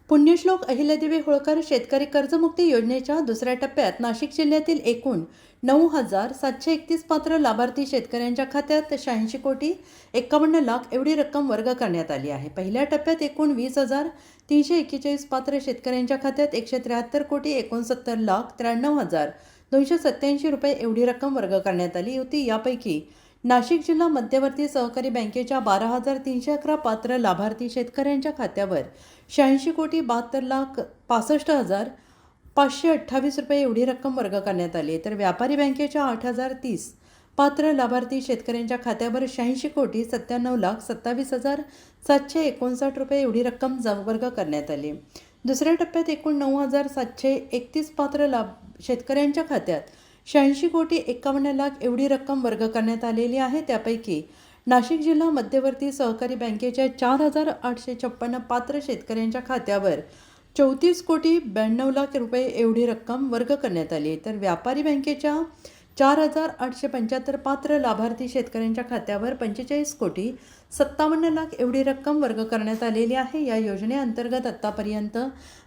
पुण्यश्लोक अहिल्यादेवी होळकर शेतकरी कर्जमुक्ती योजनेच्या दुसऱ्या टप्प्यात नाशिक जिल्ह्यातील एकूण 9,731 पात्र लाभार्थी शेतकऱ्यांच्या खात्यात 86,51,00,000 एवढी रक्कम वर्ग करण्यात आली आहे। पहिल्या टप्प्यात एकूण 20,341 पात्र शेतकऱ्यांच्या खात्यात 173,69,93,287 रुपये एवढी रक्कम वर्ग करण्यात आली होती। यापैकी नाशिक जिल्हा मध्यवर्ती सहकारी बँकेच्या 12,311 पात्र लाभार्थी शेतकऱ्यांच्या खात्यावर 86,72,65,528 रुपये एवढी रक्कम वर्ग करण्यात आली, तर व्यापारी बँकेच्या 8,030 पात्र लाभार्थी शेतकऱ्यांच्या खात्यावर 86,97,27,759 रुपये एवढी रक्कम वर्ग करण्यात आली। दुसऱ्या टप्प्यात एकूण 9,731 पात्र शेतकऱ्यांच्या खात्यात 86,51,00,000 एवढी रक्कम वर्ग करण्यात आलेली आहे। त्यापैकी नाशिक जिल्हा मध्यवर्ती सहकारी बँकेच्या 4,856 पात्र शेतकऱ्यांच्या खात्यावर 34,92,00,000 रुपये एवढी रक्कम वर्ग करण्यात आली, तर व्यापारी बँकेच्या 4,875 पात्र लाभार्थी शेतकऱ्यांच्या खात्यावर 45,57,00,000 एवढी रक्कम वर्ग करण्यात आलेली आहे। या योजनेअंतर्गत आत्तापर्यंत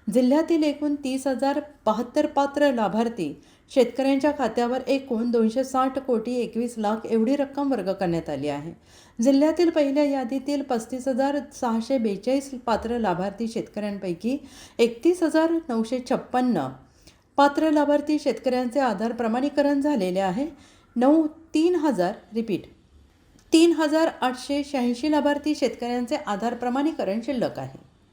जिल्ह्यातील एकूण 30,072 पात्र लाभार्थी शेतकऱ्यांच्या खात्यावर एकूण 260,21,00,000 एवढी रक्कम वर्ग करण्यात आली आहे। जिल्ह्यातील पहिल्या यादीतील 35,642 पात्र लाभार्थी शेतकऱ्यांपैकी 31,956 पात्र लाभार्थी शेतकऱ्यांचे आधार प्रमाणीकरण झालेले आहे। 3,886 लाभार्थी शेतकऱ्यांचे आधार प्रमाणीकरण शिल्लक आहे।